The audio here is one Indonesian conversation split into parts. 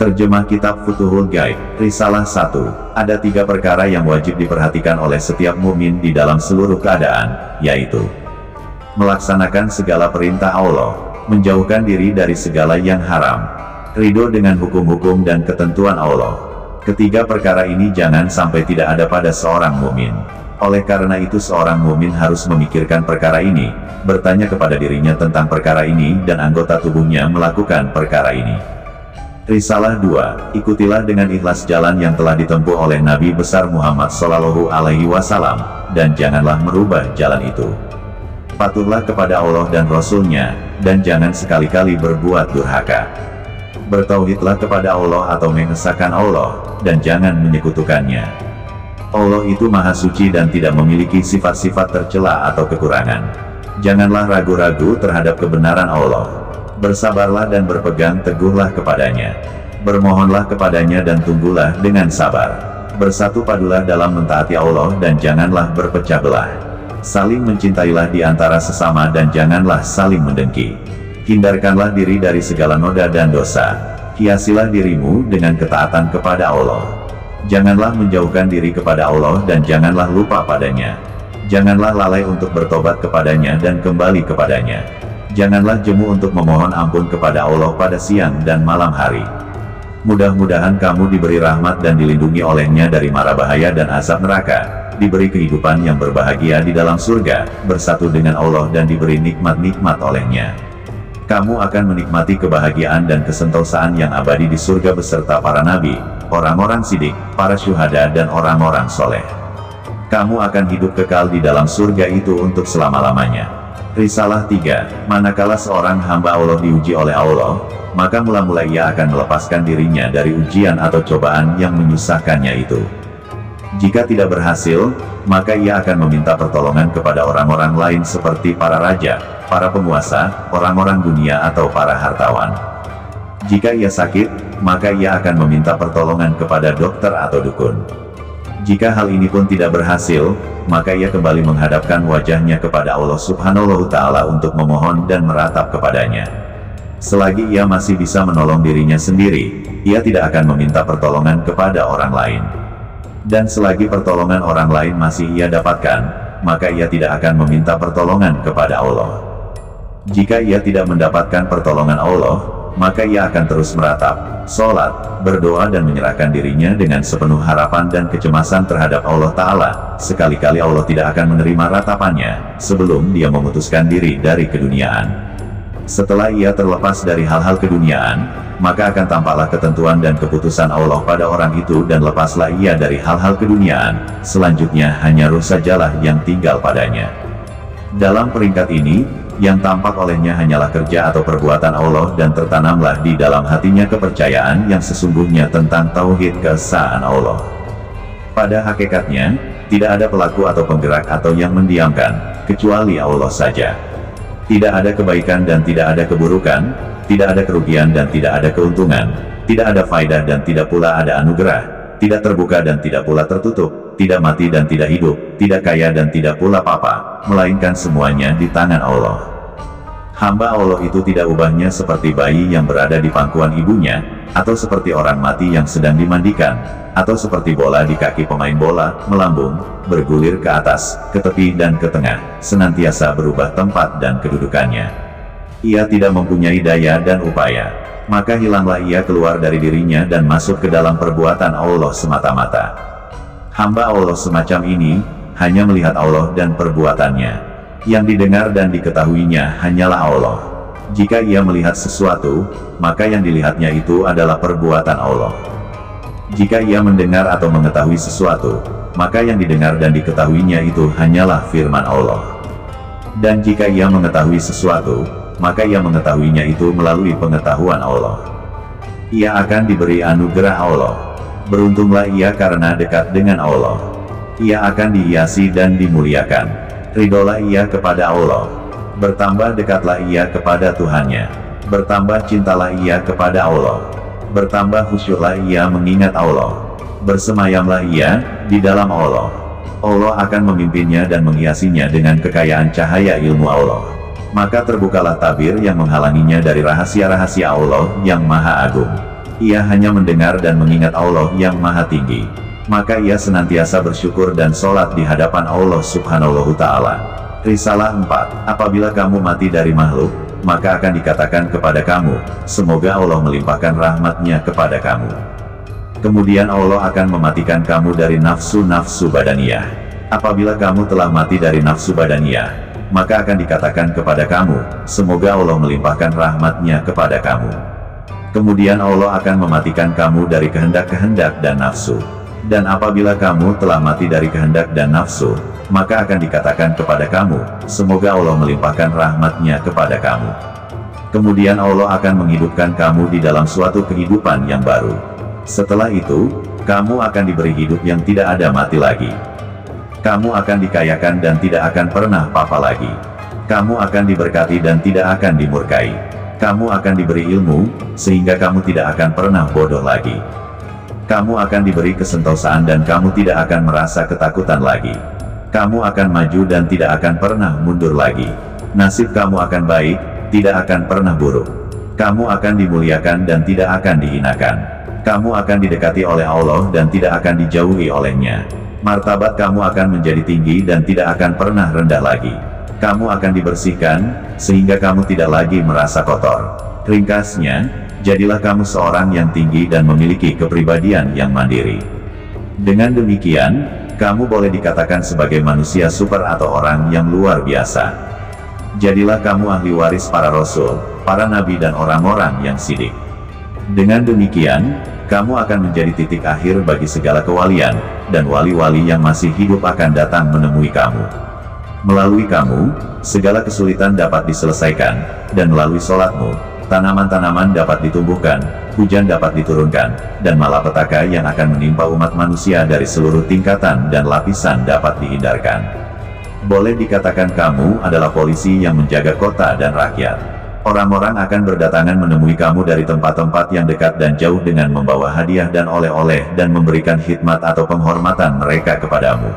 Terjemah Kitab Futuhul Ghaib, Risalah 1. Ada 3 perkara yang wajib diperhatikan oleh setiap mukmin di dalam seluruh keadaan, yaitu melaksanakan segala perintah Allah, menjauhkan diri dari segala yang haram, ridho dengan hukum-hukum dan ketentuan Allah. Ketiga perkara ini jangan sampai tidak ada pada seorang mukmin. Oleh karena itu seorang mukmin harus memikirkan perkara ini, bertanya kepada dirinya tentang perkara ini dan anggota tubuhnya melakukan perkara ini. Risalah 2. Ikutilah dengan ikhlas jalan yang telah ditempuh oleh Nabi besar Muhammad Shallallahu Alaihi Wasallam, dan janganlah merubah jalan itu. Patuhlah kepada Allah dan Rasul-Nya, dan jangan sekali-kali berbuat durhaka. Bertauhidlah kepada Allah atau mengesahkan Allah, dan jangan menyekutukannya. Allah itu maha suci dan tidak memiliki sifat-sifat tercela atau kekurangan. Janganlah ragu-ragu terhadap kebenaran Allah. Bersabarlah dan berpegang teguhlah kepadanya. Bermohonlah kepadanya dan tunggulah dengan sabar. Bersatu padulah dalam mentaati Allah dan janganlah berpecah belah. Saling mencintailah di antara sesama dan janganlah saling mendengki. Hindarkanlah diri dari segala noda dan dosa. Hiasilah dirimu dengan ketaatan kepada Allah. Janganlah menjauhkan diri kepada Allah dan janganlah lupa padanya. Janganlah lalai untuk bertobat kepadanya dan kembali kepadanya. Janganlah jemu untuk memohon ampun kepada Allah pada siang dan malam hari. Mudah-mudahan kamu diberi rahmat dan dilindungi olehnya dari mara bahaya dan azab neraka, diberi kehidupan yang berbahagia di dalam surga, bersatu dengan Allah dan diberi nikmat-nikmat olehnya. Kamu akan menikmati kebahagiaan dan kesentosaan yang abadi di surga beserta para nabi, orang-orang sidik, para syuhada dan orang-orang soleh. Kamu akan hidup kekal di dalam surga itu untuk selama-lamanya. Risalah 3. Manakala seorang hamba Allah diuji oleh Allah, maka mula-mula ia akan melepaskan dirinya dari ujian atau cobaan yang menyusahkannya itu. Jika tidak berhasil, maka ia akan meminta pertolongan kepada orang-orang lain seperti para raja, para penguasa, orang-orang dunia atau para hartawan. Jika ia sakit, maka ia akan meminta pertolongan kepada dokter atau dukun. Jika hal ini pun tidak berhasil, maka ia kembali menghadapkan wajahnya kepada Allah Subhanahu wa Ta'ala untuk memohon dan meratap kepadanya. Selagi ia masih bisa menolong dirinya sendiri, ia tidak akan meminta pertolongan kepada orang lain. Dan selagi pertolongan orang lain masih ia dapatkan, maka ia tidak akan meminta pertolongan kepada Allah. Jika ia tidak mendapatkan pertolongan Allah, maka ia akan terus meratap, sholat, berdoa dan menyerahkan dirinya dengan sepenuh harapan dan kecemasan terhadap Allah Ta'ala. Sekali-kali Allah tidak akan menerima ratapannya, sebelum dia memutuskan diri dari keduniaan. Setelah ia terlepas dari hal-hal keduniaan, maka akan tampaklah ketentuan dan keputusan Allah pada orang itu dan lepaslah ia dari hal-hal keduniaan. Selanjutnya hanya ruh sajalah yang tinggal padanya. Dalam peringkat ini, yang tampak olehnya hanyalah kerja atau perbuatan Allah dan tertanamlah di dalam hatinya kepercayaan yang sesungguhnya tentang tauhid keesaan Allah. Pada hakikatnya, tidak ada pelaku atau penggerak atau yang mendiamkan, kecuali Allah saja. Tidak ada kebaikan dan tidak ada keburukan, tidak ada kerugian dan tidak ada keuntungan, tidak ada faedah dan tidak pula ada anugerah, tidak terbuka dan tidak pula tertutup, tidak mati dan tidak hidup, tidak kaya dan tidak pula papa, melainkan semuanya di tangan Allah. Hamba Allah itu tidak ubahnya seperti bayi yang berada di pangkuan ibunya, atau seperti orang mati yang sedang dimandikan, atau seperti bola di kaki pemain bola, melambung, bergulir ke atas, ke tepi dan ke tengah, senantiasa berubah tempat dan kedudukannya. Ia tidak mempunyai daya dan upaya, maka hilanglah ia keluar dari dirinya dan masuk ke dalam perbuatan Allah semata-mata. Hamba Allah semacam ini, hanya melihat Allah dan perbuatannya. Yang didengar dan diketahuinya hanyalah Allah. Jika ia melihat sesuatu, maka yang dilihatnya itu adalah perbuatan Allah. Jika ia mendengar atau mengetahui sesuatu, maka yang didengar dan diketahuinya itu hanyalah firman Allah. Dan jika ia mengetahui sesuatu, maka ia mengetahuinya itu melalui pengetahuan Allah. Ia akan diberi anugerah Allah. Beruntunglah ia karena dekat dengan Allah. Ia akan dihiasi dan dimuliakan. Ridolah ia kepada Allah. Bertambah dekatlah ia kepada Tuhannya. Bertambah cintalah ia kepada Allah. Bertambah khusyuklah ia mengingat Allah. Bersemayamlah ia di dalam Allah. Allah akan memimpinnya dan menghiasinya dengan kekayaan cahaya ilmu Allah. Maka terbukalah tabir yang menghalanginya dari rahasia-rahasia Allah yang Maha Agung. ia hanya mendengar dan mengingat Allah yang Maha Tinggi. Maka ia senantiasa bersyukur dan sholat di hadapan Allah Subhanahu wa Ta'ala. Risalah 4. Apabila kamu mati dari makhluk, maka akan dikatakan kepada kamu, semoga Allah melimpahkan rahmatnya kepada kamu. Kemudian Allah akan mematikan kamu dari nafsu-nafsu badaniyah. Apabila kamu telah mati dari nafsu badaniyah, maka akan dikatakan kepada kamu, semoga Allah melimpahkan rahmatnya kepada kamu. Kemudian Allah akan mematikan kamu dari kehendak-kehendak dan nafsu. Dan apabila kamu telah mati dari kehendak dan nafsu, maka akan dikatakan kepada kamu, semoga Allah melimpahkan rahmatnya kepada kamu. Kemudian Allah akan menghidupkan kamu di dalam suatu kehidupan yang baru. Setelah itu, kamu akan diberi hidup yang tidak ada mati lagi. Kamu akan dikayakan dan tidak akan pernah papa lagi. Kamu akan diberkati dan tidak akan dimurkai. Kamu akan diberi ilmu, sehingga kamu tidak akan pernah bodoh lagi. Kamu akan diberi kesentosaan dan kamu tidak akan merasa ketakutan lagi. Kamu akan maju dan tidak akan pernah mundur lagi. Nasib kamu akan baik, tidak akan pernah buruk. Kamu akan dimuliakan dan tidak akan dihinakan. Kamu akan didekati oleh Allah dan tidak akan dijauhi olehnya. Martabat kamu akan menjadi tinggi dan tidak akan pernah rendah lagi. Kamu akan dibersihkan, sehingga kamu tidak lagi merasa kotor. Ringkasnya, jadilah kamu seorang yang tinggi dan memiliki kepribadian yang mandiri. Dengan demikian, kamu boleh dikatakan sebagai manusia super atau orang yang luar biasa. Jadilah kamu ahli waris para rasul, para nabi dan orang-orang yang sidik. Dengan demikian, kamu akan menjadi titik akhir bagi segala kewalian, dan wali-wali yang masih hidup akan datang menemui kamu. Melalui kamu, segala kesulitan dapat diselesaikan, dan melalui sholatmu, tanaman-tanaman dapat ditumbuhkan, hujan dapat diturunkan, dan malapetaka yang akan menimpa umat manusia dari seluruh tingkatan dan lapisan dapat dihindarkan. Boleh dikatakan kamu adalah polisi yang menjaga kota dan rakyat. Orang-orang akan berdatangan menemui kamu dari tempat-tempat yang dekat dan jauh dengan membawa hadiah dan oleh-oleh dan memberikan khidmat atau penghormatan mereka kepadamu.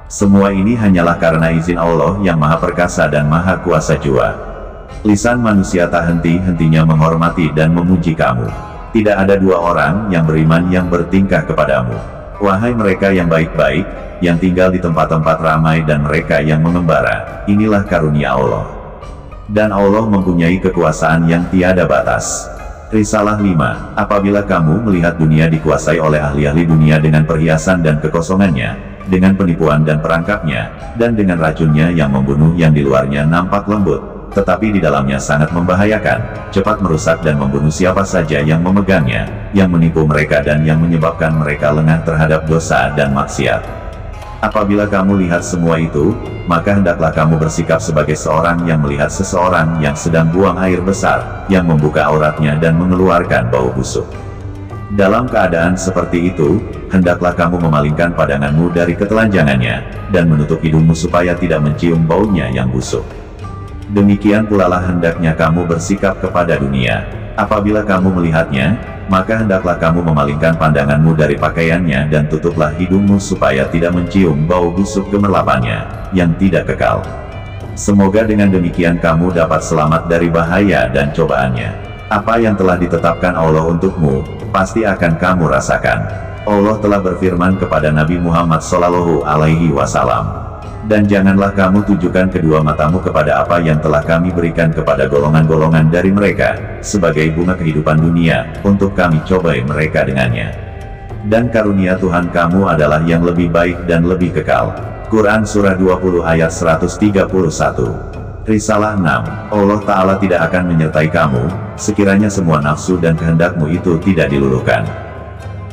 Semua ini hanyalah karena izin Allah yang Maha Perkasa dan Maha Kuasa jua. Lisan manusia tak henti-hentinya menghormati dan memuji kamu. Tidak ada dua orang yang beriman yang bertingkah kepadamu. Wahai mereka yang baik-baik, yang tinggal di tempat-tempat ramai dan mereka yang mengembara, inilah karunia Allah. Dan Allah mempunyai kekuasaan yang tiada batas. Risalah 5. Apabila kamu melihat dunia dikuasai oleh ahli-ahli dunia dengan perhiasan dan kekosongannya, dengan penipuan dan perangkapnya, dan dengan racunnya yang membunuh yang di luarnya nampak lembut, tetapi di dalamnya sangat membahayakan, cepat merusak dan membunuh siapa saja yang memegangnya, yang menipu mereka dan yang menyebabkan mereka lengah terhadap dosa dan maksiat. Apabila kamu lihat semua itu, maka hendaklah kamu bersikap sebagai seorang yang melihat seseorang yang sedang buang air besar, yang membuka auratnya dan mengeluarkan bau busuk. Dalam keadaan seperti itu, hendaklah kamu memalingkan pandanganmu dari ketelanjangannya, dan menutup hidungmu supaya tidak mencium baunya yang busuk. Demikian pula lah hendaknya kamu bersikap kepada dunia. Apabila kamu melihatnya, maka hendaklah kamu memalingkan pandanganmu dari pakaiannya dan tutuplah hidungmu supaya tidak mencium bau busuk gemerlapannya, yang tidak kekal. Semoga dengan demikian kamu dapat selamat dari bahaya dan cobaannya. Apa yang telah ditetapkan Allah untukmu, pasti akan kamu rasakan. Allah telah berfirman kepada Nabi Muhammad SAW, dan janganlah kamu tujukan kedua matamu kepada apa yang telah kami berikan kepada golongan-golongan dari mereka, sebagai bunga kehidupan dunia, untuk kami cobai mereka dengannya. Dan karunia Tuhan kamu adalah yang lebih baik dan lebih kekal. Quran Surah 20 ayat 131. Risalah 6. Allah Ta'ala tidak akan menyertai kamu, sekiranya semua nafsu dan kehendakmu itu tidak diluluhkan.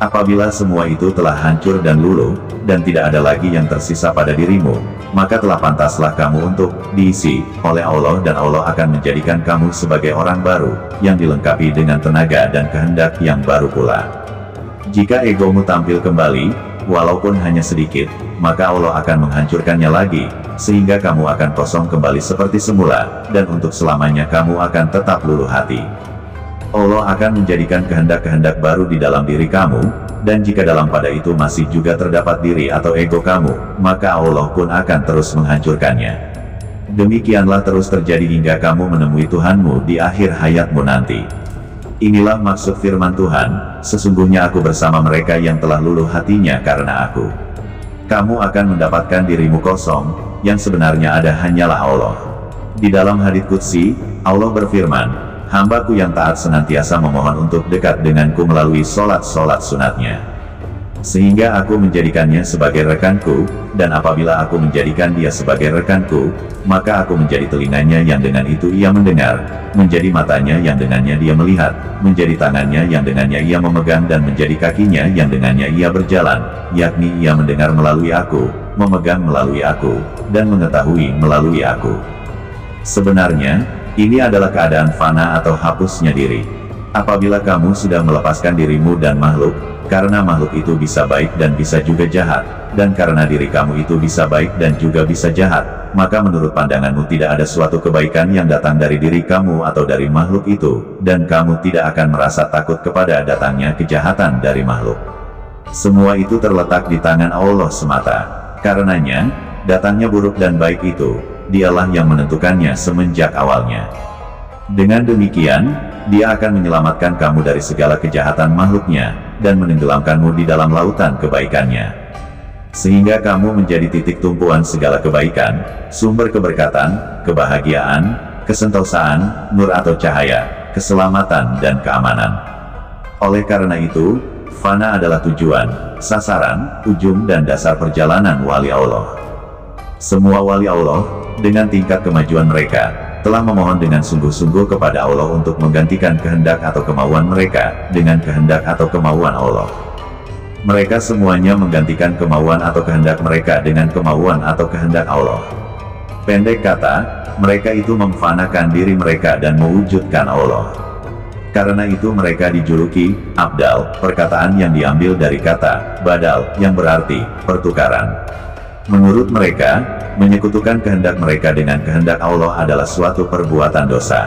Apabila semua itu telah hancur dan luluh, dan tidak ada lagi yang tersisa pada dirimu, maka telah pantaslah kamu untuk diisi oleh Allah, dan Allah akan menjadikan kamu sebagai orang baru, yang dilengkapi dengan tenaga dan kehendak yang baru pula. Jika egomu tampil kembali, walaupun hanya sedikit, maka Allah akan menghancurkannya lagi, sehingga kamu akan kosong kembali seperti semula, dan untuk selamanya kamu akan tetap luluh hati. Allah akan menjadikan kehendak-kehendak baru di dalam diri kamu, dan jika dalam pada itu masih juga terdapat diri atau ego kamu, maka Allah pun akan terus menghancurkannya. Demikianlah terus terjadi hingga kamu menemui Tuhanmu di akhir hayatmu nanti. Inilah maksud firman Tuhan, sesungguhnya aku bersama mereka yang telah luluh hatinya karena aku. Kamu akan mendapatkan dirimu kosong, yang sebenarnya ada hanyalah Allah. Di dalam hadits qudsi, Allah berfirman, "Hambaku yang taat senantiasa memohon untuk dekat denganku melalui solat-solat sunatnya. Sehingga aku menjadikannya sebagai rekanku, dan apabila aku menjadikan dia sebagai rekanku, maka aku menjadi telinganya yang dengan itu ia mendengar, menjadi matanya yang dengannya dia melihat, menjadi tangannya yang dengannya ia memegang dan menjadi kakinya yang dengannya ia berjalan, yakni ia mendengar melalui aku, memegang melalui aku, dan mengetahui melalui aku." Sebenarnya, ini adalah keadaan fana atau hapusnya diri. Apabila kamu sudah melepaskan dirimu dan makhluk, karena makhluk itu bisa baik dan bisa juga jahat, dan karena diri kamu itu bisa baik dan juga bisa jahat, maka menurut pandanganmu tidak ada suatu kebaikan yang datang dari diri kamu atau dari makhluk itu, dan kamu tidak akan merasa takut kepada datangnya kejahatan dari makhluk. Semua itu terletak di tangan Allah semata. Karenanya, datangnya buruk dan baik itu, Dialah yang menentukannya semenjak awalnya. Dengan demikian, Dia akan menyelamatkan kamu dari segala kejahatan makhluknya, dan menenggelamkanmu di dalam lautan kebaikannya. Sehingga kamu menjadi titik tumpuan segala kebaikan, sumber keberkatan, kebahagiaan, kesentosaan, nur atau cahaya, keselamatan dan keamanan. Oleh karena itu, fana adalah tujuan, sasaran, ujung dan dasar perjalanan wali Allah. Semua wali Allah, dengan tingkat kemajuan mereka, telah memohon dengan sungguh-sungguh kepada Allah untuk menggantikan kehendak atau kemauan mereka, dengan kehendak atau kemauan Allah. Mereka semuanya menggantikan kemauan atau kehendak mereka dengan kemauan atau kehendak Allah. Pendek kata, mereka itu memfanakan diri mereka dan mewujudkan Allah. Karena itu mereka dijuluki Abdal, perkataan yang diambil dari kata Badal, yang berarti pertukaran. Menurut mereka, menyekutukan kehendak mereka dengan kehendak Allah adalah suatu perbuatan dosa.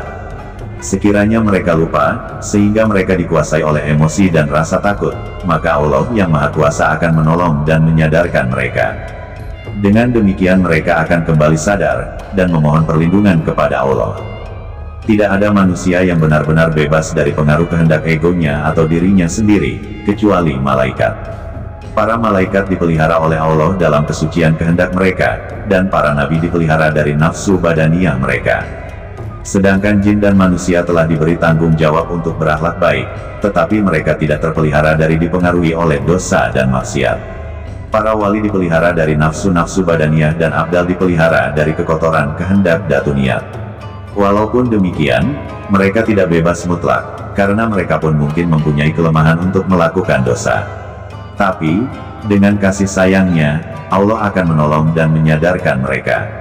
Sekiranya mereka lupa, sehingga mereka dikuasai oleh emosi dan rasa takut, maka Allah yang Maha Kuasa akan menolong dan menyadarkan mereka. Dengan demikian mereka akan kembali sadar, dan memohon perlindungan kepada Allah. Tidak ada manusia yang benar-benar bebas dari pengaruh kehendak egonya atau dirinya sendiri, kecuali malaikat. Para malaikat dipelihara oleh Allah dalam kesucian kehendak mereka, dan para nabi dipelihara dari nafsu badaniyah mereka. Sedangkan jin dan manusia telah diberi tanggung jawab untuk berakhlak baik, tetapi mereka tidak terpelihara dari dipengaruhi oleh dosa dan maksiat. Para wali dipelihara dari nafsu-nafsu badaniyah dan abdal dipelihara dari kekotoran kehendak datuniyat. Walaupun demikian, mereka tidak bebas mutlak, karena mereka pun mungkin mempunyai kelemahan untuk melakukan dosa. Tapi, dengan kasih sayangnya, Allah akan menolong dan menyadarkan mereka.